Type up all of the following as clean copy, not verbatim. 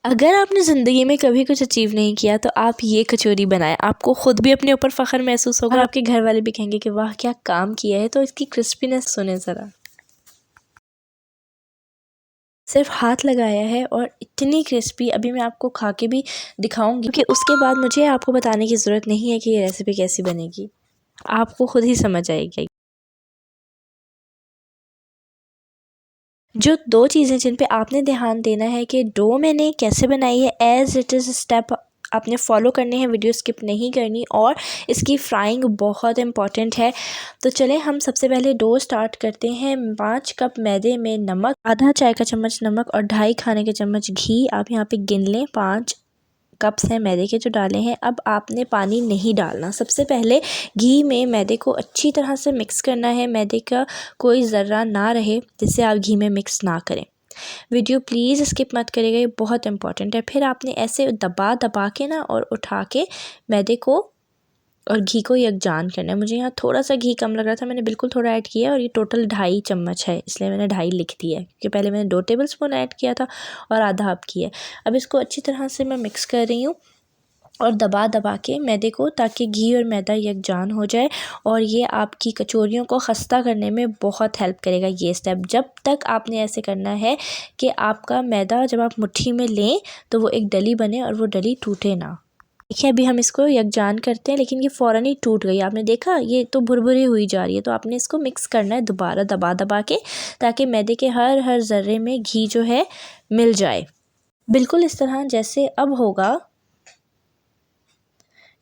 अगर आपने ज़िंदगी में कभी कुछ अचीव नहीं किया तो आप ये कचौरी बनाएं, आपको ख़ुद भी अपने ऊपर फ़ख्र महसूस होगा और आपके घर वाले भी कहेंगे कि वाह क्या काम किया है। तो इसकी क्रिस्पीनेस सुने ज़रा, सिर्फ हाथ लगाया है और इतनी क्रिस्पी। अभी मैं आपको खा के भी दिखाऊंगी क्योंकि उसके बाद मुझे आपको बताने की ज़रूरत नहीं है कि ये रेसिपी कैसी बनेगी, आपको खुद ही समझ आएगी। जो दो चीज़ें जिन पे आपने ध्यान देना है कि डो मैंने कैसे बनाई है, एज़ इट इज़ स्टेप आपने फॉलो करने हैं, वीडियो स्किप नहीं करनी, और इसकी फ्राइंग बहुत इम्पॉर्टेंट है। तो चलें हम सबसे पहले डो स्टार्ट करते हैं। 5 कप मैदे में नमक, आधा चाय का चम्मच नमक और 2.5 खाने के चम्मच घी आप यहाँ पे गिन लें। 5 कप्स हैं मैदे के जो डाले हैं। अब आपने पानी नहीं डालना। सबसे पहले घी में मैदे को अच्छी तरह से मिक्स करना है। मैदे का कोई ज़र्रा ना रहे जिससे आप घी में मिक्स ना करें। वीडियो प्लीज़ स्किप मत करिएगा, ये बहुत इंपॉर्टेंट है। फिर आपने ऐसे दबा दबा के ना और उठा के मैदे को और घी को यकजान करना है। मुझे यहाँ थोड़ा सा घी कम लग रहा था, मैंने बिल्कुल थोड़ा ऐड किया और ये टोटल 2.5 चम्मच है, इसलिए मैंने 2.5 लिख दिया है क्योंकि पहले मैंने 2 टेबलस्पून ऐड किया था और आधा अब किया है। अब इसको अच्छी तरह से मैं मिक्स कर रही हूँ और दबा दबा के मैदे को, ताकि घी और मैदा यकजान हो जाए। और ये आपकी कचौरियों को खस्ता करने में बहुत हेल्प करेगा ये स्टेप। जब तक आपने ऐसे करना है कि आपका मैदा जब आप मुट्ठी में लें तो वो एक डली बने और वो डली टूटे ना। देखिए अभी हम इसको यकजान करते हैं लेकिन ये फ़ौरन ही टूट गई। आपने देखा ये तो भुरभुरी हुई जा रही है। तो आपने इसको मिक्स करना है दोबारा दबा दबा के, ताकि मैदे के हर ज़र्रे में घी जो है मिल जाए। बिल्कुल इस तरह जैसे अब होगा,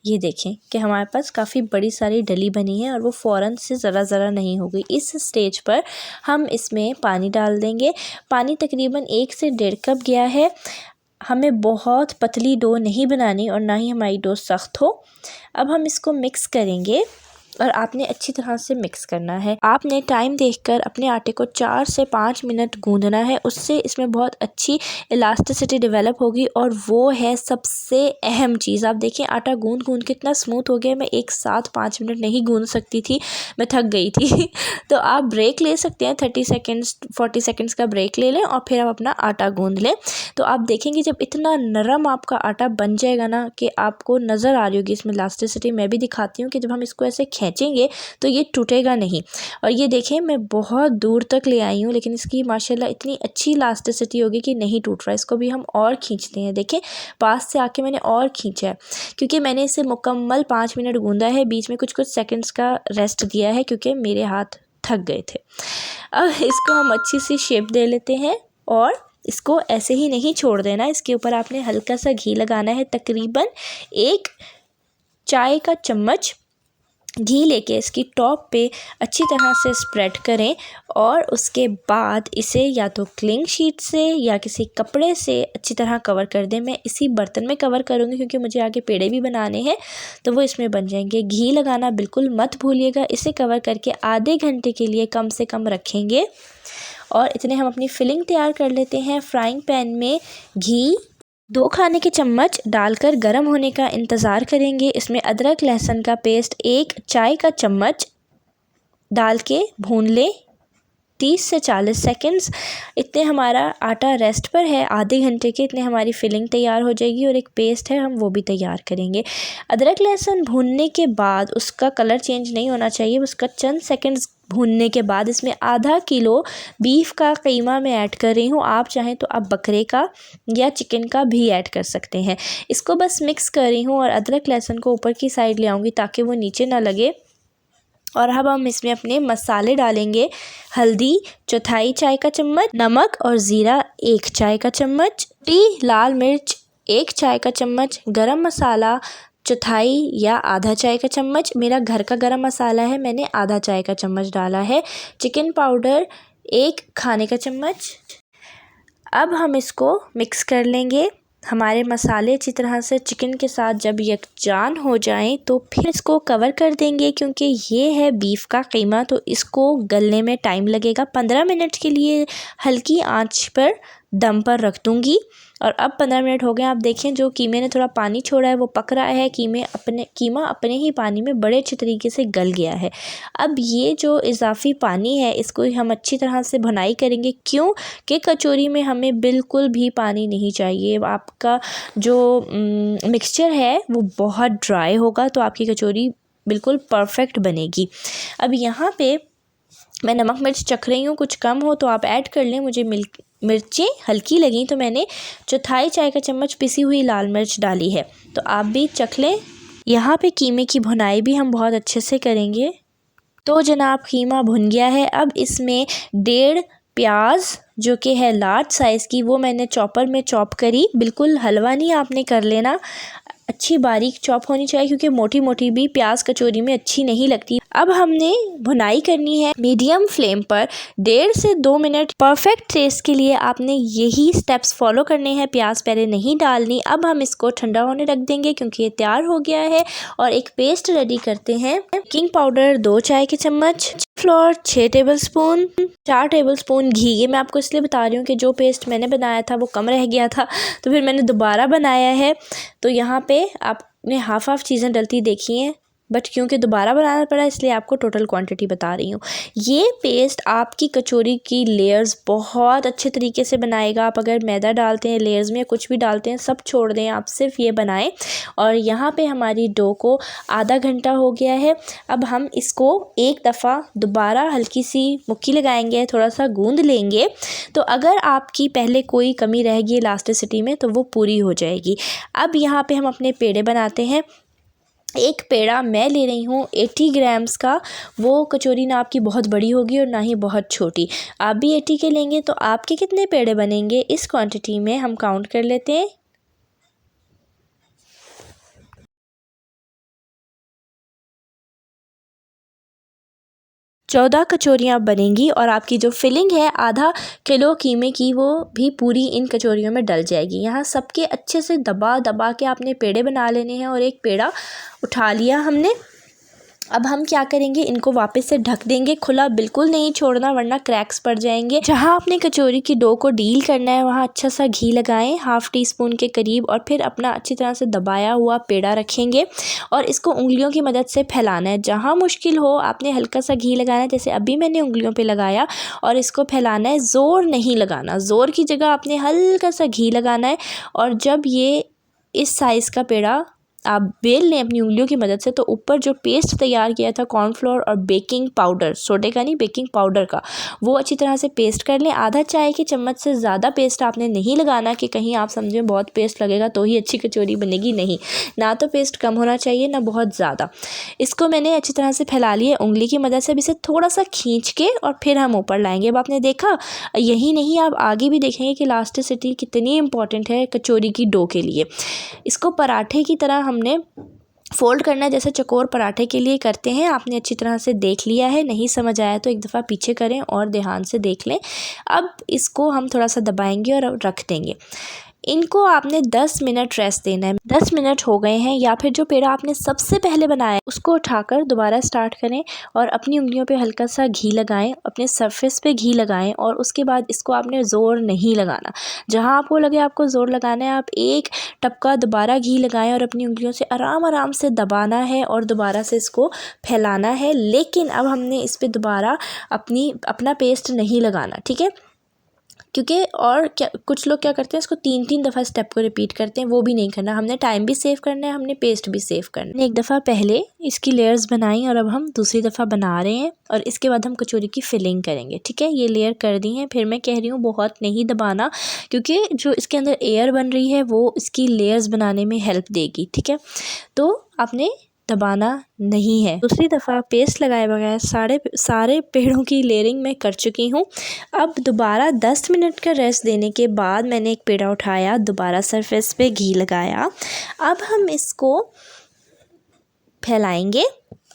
ये देखें कि हमारे पास काफ़ी बड़ी सारी डली बनी है और वो फ़ौरन से ज़रा नहीं हो गई। इस स्टेज पर हम इसमें पानी डाल देंगे। पानी तकरीबन 1 से 1.5 कप गया है। हमें बहुत पतली डो नहीं बनानी और ना ही हमारी डो सख्त हो। अब हम इसको मिक्स करेंगे और आपने अच्छी तरह से मिक्स करना है। आपने टाइम देखकर अपने आटे को 4 से 5 मिनट गूंदना है, उससे इसमें बहुत अच्छी इलास्टिसिटी डेवलप होगी। और वो है सबसे अहम चीज़। आप देखें आटा गूंद गूंद कितना स्मूथ हो गया। मैं एक साथ 5 मिनट नहीं गूंद सकती थी, मैं थक गई थी तो आप ब्रेक ले सकते हैं, 30 सेकेंड्स 40 सेकेंड्स का ब्रेक ले लें और फिर आप अपना आटा गूंद लें। तो आप देखेंगे जब इतना नरम आपका आटा बन जाएगा ना कि आपको नज़र आ रही होगी इसमें इलास्टिसिटी। मैं भी दिखाती हूँ कि जब हम इसको ऐसे खींचेंगे तो ये टूटेगा नहीं। और ये देखें मैं बहुत दूर तक ले आई हूँ लेकिन इसकी माशाल्लाह इतनी अच्छी इलास्टिसिटी होगी कि नहीं टूट रहा। इसको भी हम और खींचते हैं। देखें पास से आके मैंने और खींचा है क्योंकि मैंने इसे मुकम्मल 5 मिनट गूंदा है। बीच में कुछ सेकंड्स का रेस्ट दिया है क्योंकि मेरे हाथ थक गए थे। अब इसको हम अच्छी सी शेप दे लेते हैं और इसको ऐसे ही नहीं छोड़ देना। इसके ऊपर आपने हल्का सा घी लगाना है। तकरीबन 1 चाय का चम्मच घी लेके इसकी टॉप पे अच्छी तरह से स्प्रेड करें और उसके बाद इसे या तो क्लिंग शीट से या किसी कपड़े से अच्छी तरह कवर कर दें। मैं इसी बर्तन में कवर करूँगी क्योंकि मुझे आगे पेड़े भी बनाने हैं तो वो इसमें बन जाएंगे। घी लगाना बिल्कुल मत भूलिएगा। इसे कवर करके आधे घंटे के लिए कम से कम रखेंगे। और इतने हम अपनी फिलिंग तैयार कर लेते हैं। फ्राइंग पैन में घी 2 खाने के चम्मच डालकर गर्म होने का इंतज़ार करेंगे। इसमें अदरक लहसुन का पेस्ट 1 चाय का चम्मच डाल के भून लें 30 से 40 सेकंड्स। इतने हमारा आटा रेस्ट पर है आधे घंटे के, इतने हमारी फिलिंग तैयार हो जाएगी और एक पेस्ट है हम वो भी तैयार करेंगे। अदरक लहसुन भूनने के बाद उसका कलर चेंज नहीं होना चाहिए। उसका चंद सेकंड्स भूनने के बाद इसमें आधा किलो बीफ का कीमा मैं ऐड कर रही हूँ। आप चाहें तो आप बकरे का या चिकन का भी ऐड कर सकते हैं। इसको बस मिक्स कर रही हूँ और अदरक लहसुन को ऊपर की साइड ले आऊँगी ताकि वो नीचे ना लगे। और अब हम इसमें अपने मसाले डालेंगे। हल्दी 1/4 चाय का चम्मच, नमक और ज़ीरा 1 चाय का चम्मच, लाल मिर्च 1 चाय का चम्मच, गरम मसाला 1/4 या आधा चाय का चम्मच। मेरा घर का गरम मसाला है, मैंने आधा चाय का चम्मच डाला है। चिकन पाउडर 1 खाने का चम्मच। अब हम इसको मिक्स कर लेंगे। हमारे मसाले अच्छी तरह से चिकन के साथ जब यकजान हो जाएं तो फिर इसको कवर कर देंगे क्योंकि ये है बीफ का कीमा तो इसको गलने में टाइम लगेगा। 15 मिनट के लिए हल्की आंच पर दम पर रख दूँगी। और अब 15 मिनट हो गए, आप देखें जो कीमे ने थोड़ा पानी छोड़ा है वो पक रहा है। कीमा अपने ही पानी में बड़े अच्छे तरीके से गल गया है। अब ये जो इजाफ़ी पानी है इसको हम अच्छी तरह से भुनाई करेंगे, क्यों कि कचौरी में हमें बिल्कुल भी पानी नहीं चाहिए। आपका जो मिक्सचर है वो बहुत ड्राई होगा तो आपकी कचौरी बिल्कुल परफेक्ट बनेगी। अब यहाँ पे मैं नमक मिर्च चख रही हूँ, कुछ कम हो तो आप ऐड कर लें। मुझे मिर्चें हल्की लगी तो मैंने चौथाई चाय का चम्मच पिसी हुई लाल मिर्च डाली है, तो आप भी चख लें। यहाँ पे कीमे की भुनाई भी हम बहुत अच्छे से करेंगे। तो जनाब कीमा भुन गया है। अब इसमें 1.5 प्याज जो कि है लार्ज साइज़ की, वो मैंने चॉपर में चॉप करी। बिल्कुल हलवा नहीं आपने कर लेना, अच्छी बारीक चॉप होनी चाहिए, क्योंकि मोटी मोटी भी प्याज कचौरी में अच्छी नहीं लगती। अब हमने भुनाई करनी है मीडियम फ्लेम पर 1.5 से 2 मिनट। परफेक्ट टेस्ट के लिए आपने यही स्टेप्स फॉलो करने हैं, प्याज पहले नहीं डालनी। अब हम इसको ठंडा होने रख देंगे क्योंकि ये तैयार हो गया है। और एक पेस्ट रेडी करते हैं। बेकिंग पाउडर 2 चाय के चम्मच, फ्लोर 6 टेबलस्पून, 4 टेबलस्पून घी। ये मैं आपको इसलिए बता रही हूँ कि जो पेस्ट मैंने बनाया था वो कम रह गया था, तो फिर मैंने दोबारा बनाया है। तो यहाँ पे आपने हाफ चीज़ें डलती देखी हैं, बट क्योंकि दोबारा बनाना पड़ा इसलिए आपको टोटल क्वांटिटी बता रही हूँ। ये पेस्ट आपकी कचौरी की लेयर्स बहुत अच्छे तरीके से बनाएगा। आप अगर मैदा डालते हैं लेयर्स में, कुछ भी डालते हैं, सब छोड़ दें, आप सिर्फ ये बनाएं। और यहाँ पे हमारी डो को आधा घंटा हो गया है। अब हम इसको एक दफ़ा दोबारा हल्की सी मुक्की लगाएंगे, थोड़ा सा गूंद लेंगे। तो अगर आपकी पहले कोई कमी रह गई इलास्टिसिटी में तो वो पूरी हो जाएगी। अब यहाँ पे हम अपने पेड़े बनाते हैं। एक पेड़ा मैं ले रही हूँ 80 ग्राम्स का। वो कचौरी ना आपकी बहुत बड़ी होगी और ना ही बहुत छोटी। आप भी 80 के लेंगे तो आपके कितने पेड़े बनेंगे इस क्वांटिटी में हम काउंट कर लेते हैं। 14 कचौरियाँ बनेंगी और आपकी जो फिलिंग है आधा किलो कीमे की वो भी पूरी इन कचौरियों में डल जाएगी। यहाँ सबके अच्छे से दबा दबा के आपने पेड़े बना लेने हैं। और एक पेड़ा उठा लिया हमने। अब हम क्या करेंगे, इनको वापस से ढक देंगे, खुला बिल्कुल नहीं छोड़ना वरना क्रैक्स पड़ जाएंगे। जहाँ आपने कचौरी की डो को डील करना है वहाँ अच्छा सा घी लगाएं, हाफ़ टी स्पून के करीब, और फिर अपना अच्छी तरह से दबाया हुआ पेड़ा रखेंगे और इसको उंगलियों की मदद से फैलाना है। जहाँ मुश्किल हो आपने हल्का सा घी लगाना है, जैसे अभी मैंने उंगलियों पर लगाया, और इसको फैलाना है। ज़ोर नहीं लगाना, ज़ोर की जगह आपने हल्का सा घी लगाना है। और जब ये इस साइज़ का पेड़ा आप बेल लें अपनी उंगलियों की मदद से, तो ऊपर जो पेस्ट तैयार किया था कॉर्नफ्लोर और बेकिंग पाउडर, सोडे का नहीं बेकिंग पाउडर का, वो अच्छी तरह से पेस्ट कर लें। आधा चाय के चम्मच से ज़्यादा पेस्ट आपने नहीं लगाना कि कहीं आप समझें बहुत पेस्ट लगेगा तो ही अच्छी कचौरी बनेगी। नहीं, ना तो पेस्ट कम होना चाहिए ना बहुत ज़्यादा। इसको मैंने अच्छी तरह से फैला लिया उंगली की मदद से। अब इसे थोड़ा सा खींच के और फिर हम ऊपर लाएंगे। अब आपने देखा, यही नहीं आप आगे भी देखेंगे कि इलास्टिसिटी कितनी इंपॉर्टेंट है कचौरी की डो के लिए। इसको पराठे की तरह हमने फ़ोल्ड करना है, जैसे चकोर पराठे के लिए करते हैं। आपने अच्छी तरह से देख लिया है, नहीं समझ आया तो एक दफ़ा पीछे करें और ध्यान से देख लें। अब इसको हम थोड़ा सा दबाएंगे और रख देंगे। इनको आपने 10 मिनट रेस्ट देना है। 10 मिनट हो गए हैं, या फिर जो पेड़ा आपने सबसे पहले बनाया है उसको उठाकर दोबारा स्टार्ट करें और अपनी उंगलियों पे हल्का सा घी लगाएं, अपने सरफेस पे घी लगाएं। और उसके बाद इसको आपने ज़ोर नहीं लगाना, जहां आपको लगे आपको ज़ोर लगाना है आप एक टपका दोबारा घी लगाएं और अपनी उंगलियों से आराम आराम से दबाना है और दोबारा से इसको फैलाना है। लेकिन अब हमने इस पर दोबारा अपना पेस्ट नहीं लगाना, ठीक है, क्योंकि और क्या कुछ लोग क्या करते हैं इसको 3-3 दफ़ा स्टेप को रिपीट करते हैं, वो भी नहीं करना। हमने टाइम भी सेव करना है, हमने पेस्ट भी सेव करना है। एक दफ़ा पहले इसकी लेयर्स बनाई और अब हम दूसरी दफ़ा बना रहे हैं और इसके बाद हम कचौरी की फिलिंग करेंगे। ठीक है, ये लेयर कर दी है। फिर मैं कह रही हूँ बहुत नहीं दबाना, क्योंकि जो इसके अंदर एयर बन रही है वो इसकी लेयर्स बनाने में हेल्प देगी। ठीक है, तो आपने दबाना नहीं है। दूसरी दफ़ा पेस्ट लगाए बगैर सारे पेड़ों की लेयरिंग मैं कर चुकी हूँ। अब दोबारा 10 मिनट का रेस्ट देने के बाद मैंने एक पेड़ा उठाया, दोबारा सरफेस पे घी लगाया। अब हम इसको फैलाएंगे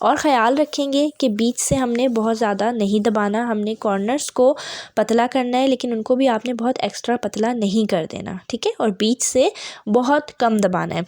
और ख़याल रखेंगे कि बीच से हमने बहुत ज़्यादा नहीं दबाना, हमने कॉर्नर्स को पतला करना है, लेकिन उनको भी आपने बहुत एक्स्ट्रा पतला नहीं कर देना। ठीक है, और बीच से बहुत कम दबाना है,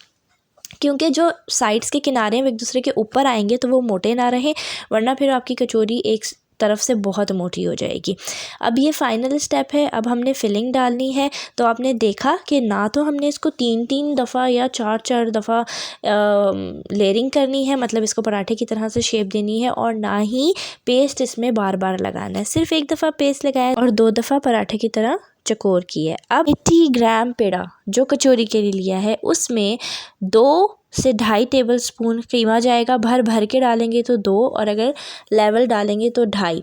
क्योंकि जो साइड्स के किनारे हैं वो एक दूसरे के ऊपर आएंगे तो वो मोटे ना रहें, वरना फिर आपकी कचौरी एक तरफ से बहुत मोटी हो जाएगी। अब ये फाइनल स्टेप है। अब हमने फिलिंग डालनी है। तो आपने देखा कि ना तो हमने इसको 3-3 दफ़ा या 4-4 दफ़ा लेयरिंग करनी है, मतलब इसको पराठे की तरह से शेप देनी है, और ना ही पेस्ट इसमें बार बार लगाना है। सिर्फ एक दफ़ा पेस्ट लगाया और 2 दफ़ा पराठे की तरह चकोर की है। अब 80 ग्राम पेड़ा जो कचौरी के लिए लिया है उसमें 2 से 2.5 टेबल स्पून कीमा जाएगा। भर भर के डालेंगे तो 2, और अगर लेवल डालेंगे तो 2.5।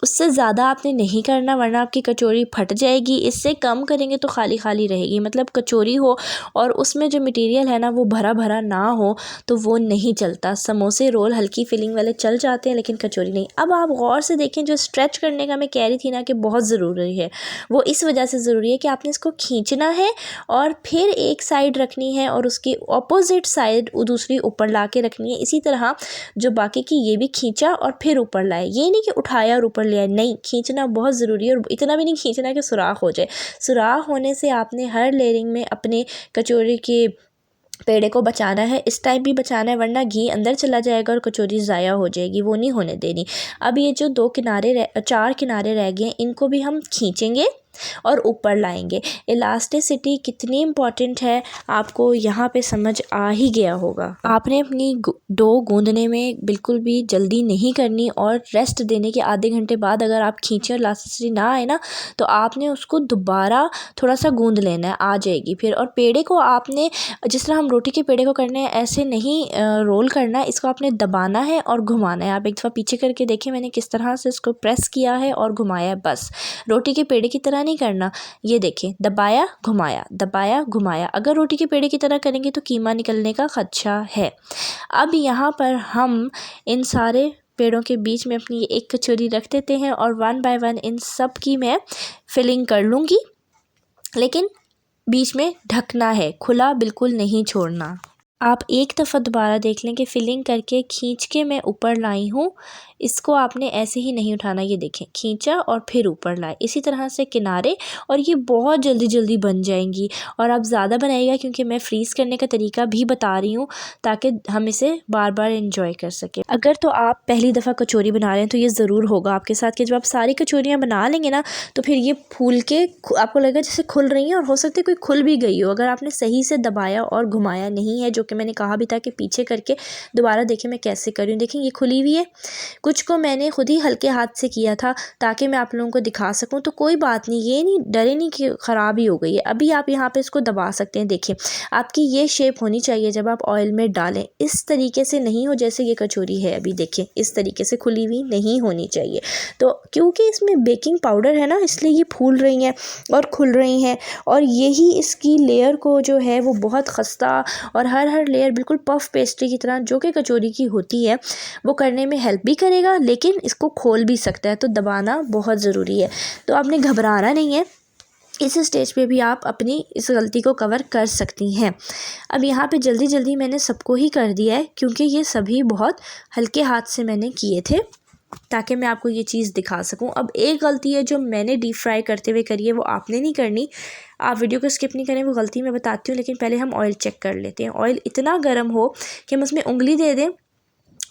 उससे ज़्यादा आपने नहीं करना, वरना आपकी कचौरी फट जाएगी। इससे कम करेंगे तो खाली खाली रहेगी, मतलब कचौरी हो और उसमें जो मटेरियल है ना वो भरा भरा ना हो तो वो नहीं चलता। समोसे रोल हल्की फिलिंग वाले चल जाते हैं, लेकिन कचौरी नहीं। अब आप गौर से देखें, जो स्ट्रेच करने का मैं कह रही थी ना कि बहुत ज़रूरी है, वो इस वजह से ज़रूरी है कि आपने इसको खींचना है और फिर एक साइड रखनी है और उसकी ऑपोजिट साइड दूसरी ऊपर ला के रखनी है। इसी तरह जो बाकी की ये भी खींचा और फिर ऊपर लाए, ये नहीं कि उठाया और ऊपर लिया, नहीं, खींचना बहुत ज़रूरी है। और इतना भी नहीं खींचना कि सुराख हो जाए। सुराख होने से आपने हर लेयरिंग में अपने कचौरी के पेड़े को बचाना है, इस टाइम भी बचाना है, वरना घी अंदर चला जाएगा और कचौरी ज़ाया हो जाएगी, वो नहीं होने देनी। अब ये जो 4 किनारे रह गए इनको भी हम खींचेंगे और ऊपर लाएंगे। इलास्टिसिटी कितनी इम्पॉर्टेंट है आपको यहाँ पे समझ आ ही गया होगा। आपने अपनी डो गूंदने में बिल्कुल भी जल्दी नहीं करनी, और रेस्ट देने के आधे घंटे बाद अगर आप खींचें और इलास्टिसिटी ना आए ना तो आपने उसको दोबारा थोड़ा सा गूंद लेना है, आ जाएगी फिर। और पेड़े को आपने जिस तरह हम रोटी के पेड़े को करने हैं ऐसे नहीं रोल करना है, इसको आपने दबाना है और घुमाना है। आप एक दफ़ा पीछे करके देखें मैंने किस तरह से इसको प्रेस किया है और घुमाया है, बस। रोटी के पेड़े की तरह नहीं करना, ये देखें, दबाया घुमाया, दबाया घुमाया। अगर रोटी के पेड़े की तरह करेंगे तो कीमा निकलने का खदशा है। अब यहाँ पर हम इन सारे पेड़ों के बीच में अपनी एक कचौरी रख देते हैं और 1 बाय 1 इन सब की मैं फिलिंग कर लूँगी, लेकिन बीच में ढकना है, खुला बिल्कुल नहीं छोड़ना। आप एक दफ़ा दोबारा देख लें कि फिलिंग करके खींच के मैं ऊपर लाई हूँ, इसको आपने ऐसे ही नहीं उठाना। ये देखें, खींचा और फिर ऊपर लाए, इसी तरह से किनारे, और ये बहुत जल्दी जल्दी बन जाएंगी। और आप ज़्यादा बनाइएगा क्योंकि मैं फ्रीज़ करने का तरीका भी बता रही हूँ ताकि हम इसे बार बार इंजॉय कर सकें। अगर तो आप पहली दफ़ा कचौरी बना रहे हैं तो ये ज़रूर होगा आपके साथ कि जब आप सारी कचौरियाँ बना लेंगे ना तो फिर ये फूल के आपको लगेगा जैसे खुल रही हैं, और हो सकता है कोई खुल भी गई हो अगर आपने सही से दबाया और घुमाया नहीं है, जो कि मैंने कहा भी था कि पीछे करके दोबारा देखें मैं कैसे कर रही हूँ। देखें ये खुली हुई है, कुछ को मैंने खुद ही हल्के हाथ से किया था ताकि मैं आप लोगों को दिखा सकूं। तो कोई बात नहीं, ये नहीं डरे नहीं कि ख़राब ही हो गई है। अभी आप यहाँ पे इसको दबा सकते हैं। देखिए आपकी ये शेप होनी चाहिए जब आप ऑयल में डालें, इस तरीके से नहीं हो जैसे ये कचौरी है अभी। देखिए इस तरीके से खुली हुई नहीं होनी चाहिए। तो क्योंकि इसमें बेकिंग पाउडर है ना, इसलिए ये फूल रही हैं और खुल रही हैं, और यही इसकी लेयर को जो है वो बहुत खस्ता और हर लेयर बिल्कुल पफ पेस्ट्री की तरह जो कि कचौरी की होती है वो करने में हेल्प भी करेगा, लेकिन इसको खोल भी सकता है। तो दबाना बहुत ज़रूरी है। तो आपने घबराना नहीं है, इस स्टेज पे भी आप अपनी इस गलती को कवर कर सकती हैं। अब यहाँ पे जल्दी जल्दी मैंने सबको ही कर दिया है क्योंकि ये सभी बहुत हल्के हाथ से मैंने किए थे ताकि मैं आपको ये चीज़ दिखा सकूं। अब एक गलती है जो मैंने डीप फ्राई करते हुए करी है, वो आपने नहीं करनी। आप वीडियो को स्किप नहीं करें, वो गलती मैं बताती हूँ, लेकिन पहले हम ऑयल चेक कर लेते हैं। ऑयल इतना गर्म हो कि हम उसमें उंगली दे दें।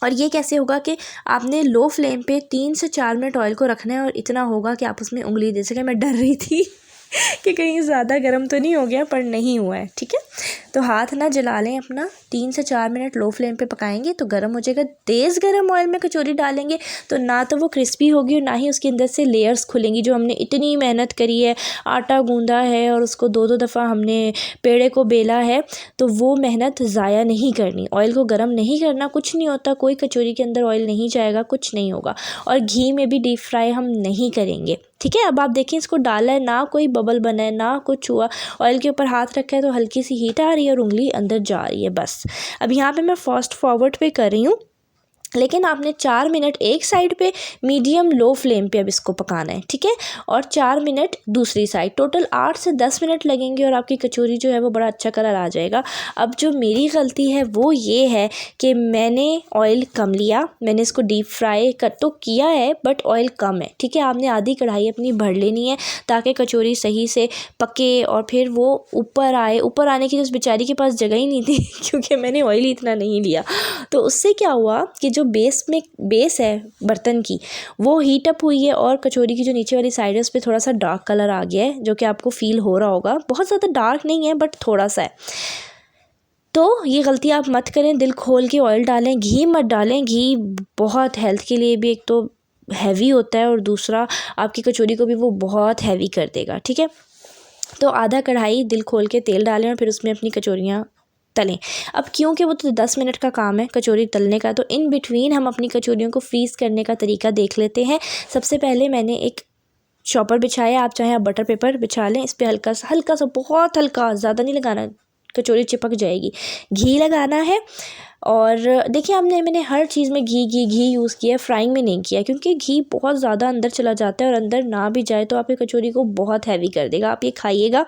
और ये कैसे होगा कि आपने लो फ्लेम पे 3 से 4 मिनट ऑयल को रखना है और इतना होगा कि आप उसमें उंगली दे सकें। मैं डर रही थी कि कहीं ज़्यादा गर्म तो नहीं हो गया, पर नहीं हुआ है। ठीक है, तो हाथ ना जला लें अपना। 3 से 4 मिनट लो फ्लेम पे पकाएंगे तो गर्म हो जाएगा। तेज़ गर्म ऑयल में कचौरी डालेंगे तो ना तो वो क्रिस्पी होगी और ना ही उसके अंदर से लेयर्स खुलेंगी। जो हमने इतनी मेहनत करी है, आटा गूंदा है और उसको 2-2 दफ़ा हमने पेड़े को बेला है, तो वो मेहनत ज़ाया नहीं करनी। ऑयल को गर्म नहीं करना, कुछ नहीं होता, कोई कचौरी के अंदर ऑयल नहीं जाएगा, कुछ नहीं होगा। और घी में भी डीप फ्राई हम नहीं करेंगे। ठीक है, अब आप देखिए इसको डाला है, ना कोई बबल बना है ना कुछ हुआ। ऑयल के ऊपर हाथ रखा है तो हल्की सी हीट आ रही है और उंगली अंदर जा रही है, बस। अब यहाँ पे मैं फास्ट फॉरवर्ड पे कर रही हूँ, लेकिन आपने 4 मिनट एक साइड पे मीडियम लो फ्लेम पे अब इसको पकाना है। ठीक है, और 4 मिनट दूसरी साइड, टोटल 8 से 10 मिनट लगेंगे और आपकी कचौरी जो है वो बड़ा अच्छा कलर आ जाएगा। अब जो मेरी गलती है वो ये है कि मैंने ऑयल कम लिया। मैंने इसको डीप फ्राई कर तो किया है बट ऑयल कम है। ठीक है, आपने आधी कढ़ाई अपनी भर लेनी है ताकि कचौरी सही से पके और फिर वो ऊपर आए। ऊपर आने की तो उस बेचारी के पास जगह ही नहीं थी क्योंकि मैंने ऑयल इतना नहीं लिया। तो उससे क्या हुआ कि जो जो बेस है बर्तन की वो हीट अप हुई है और कचौरी की जो नीचे वाली साइड है उस पर थोड़ा सा डार्क कलर आ गया है, जो कि आपको फील हो रहा होगा। बहुत ज़्यादा डार्क नहीं है बट थोड़ा सा है। तो ये गलती आप मत करें, दिल खोल के ऑयल डालें, घी मत डालें। घी बहुत हेल्थ के लिए भी एक तो हैवी होता है और दूसरा आपकी कचौरी को भी वो बहुत हैवी कर देगा, ठीक है। तो आधा कढ़ाई दिल खोल के तेल डालें और फिर उसमें अपनी कचौरियाँ तलें। अब क्योंकि वो तो 10 मिनट का काम है कचौरी तलने का, तो इन बिटवीन हम अपनी कचौरियों को फ्रीज़ करने का तरीका देख लेते हैं। सबसे पहले मैंने एक चॉपर बिछाया, आप चाहें आप बटर पेपर बिछा लें। इस पर हल्का सा बहुत हल्का, ज़्यादा नहीं लगाना, कचौरी चिपक जाएगी। घी लगाना है और देखिए मैंने हर चीज़ में घी यूज़ किया है, फ्राइंग में नहीं किया, क्योंकि घी बहुत ज़्यादा अंदर चला जाता है और अंदर ना भी जाए तो आपकी कचौरी को बहुत हैवी कर देगा। आप ये खाइएगा,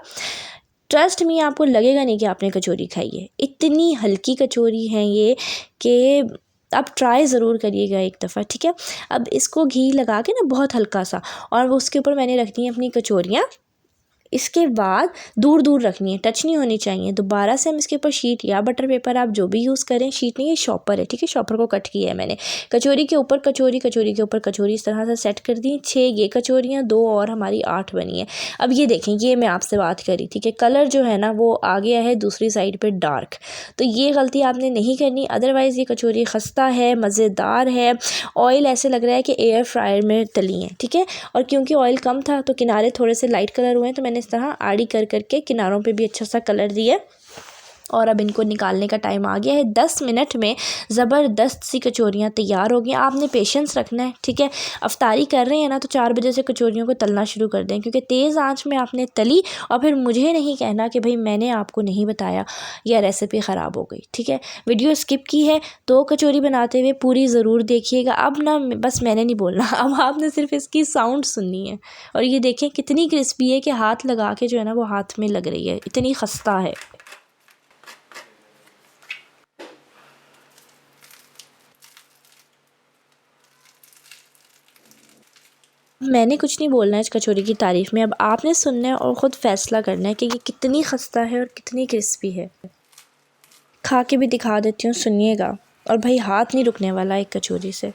ट्रस्ट मी, आपको लगेगा नहीं कि आपने कचौरी खाई है। इतनी हल्की कचौरी है ये कि आप ट्राई ज़रूर करिएगा एक दफ़ा, ठीक है। अब इसको घी लगा के ना बहुत हल्का सा, और वो उसके ऊपर मैंने रखनी है अपनी कचौरियाँ। इसके बाद दूर दूर रखनी है, टच नहीं होनी चाहिए। दोबारा से हम इसके ऊपर शीट या बटर पेपर, आप जो भी यूज़ करें, शीट नहीं, ये शॉपर है, ठीक है। शॉपर को कट किया है मैंने। कचौरी के ऊपर कचौरी, कचौरी के ऊपर कचौरी, इस तरह से सेट कर दी। 6 ये कचौरियाँ, 2 और हमारी 8 बनी है। अब ये देखें, ये मैं आपसे बात करी थी कि कलर जो है ना वो आ गया है दूसरी साइड पर डार्क, तो ये गलती आपने नहीं करनी। अदरवाइज़ ये कचौरी खस्ता है, मज़ेदार है। ऑयल ऐसे लग रहा है कि एयर फ्रायर में तली है, ठीक है। और क्योंकि ऑयल कम था तो किनारे थोड़े से लाइट कलर हुए हैं, तो मैंने इस तरह आड़ी कर करके किनारों पे भी अच्छा सा कलर दिया। और अब इनको निकालने का टाइम आ गया है। 10 मिनट में ज़बरदस्त सी कचौरियाँ तैयार हो गई। आपने पेशेंस रखना है, ठीक है। अफ्तारी कर रहे हैं ना तो 4 बजे से कचौरियों को तलना शुरू कर दें, क्योंकि तेज़ आंच में आपने तली और फिर मुझे नहीं कहना कि भाई मैंने आपको नहीं बताया या रेसिपी ख़राब हो गई, ठीक है। वीडियो स्किप की है तो कचौरी बनाते हुए पूरी ज़रूर देखिएगा। अब ना बस मैंने नहीं बोलना, अब आपने सिर्फ इसकी साउंड सुननी है। और ये देखें कितनी क्रिस्पी है कि हाथ लगा के जो है ना वो हाथ में लग रही है, इतनी खस्ता है। मैंने कुछ नहीं बोलना है इस कचौरी की तारीफ़ में, अब आपने सुनना है और ख़ुद फ़ैसला करना है कि ये कितनी खस्ता है और कितनी क्रिस्पी है। खा के भी दिखा देती हूँ, सुनिएगा। और भाई हाथ नहीं रुकने वाला एक कचौरी से।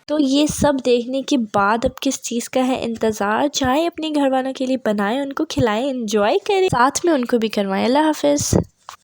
तो ये सब देखने के बाद अब किस चीज़ का है इंतज़ार। चाहे अपने घर वालों के लिए बनाएं, उनको खिलाएं, एंजॉय करें, साथ में उनको भी करवाएं। अल्लाह हाफ़िज़।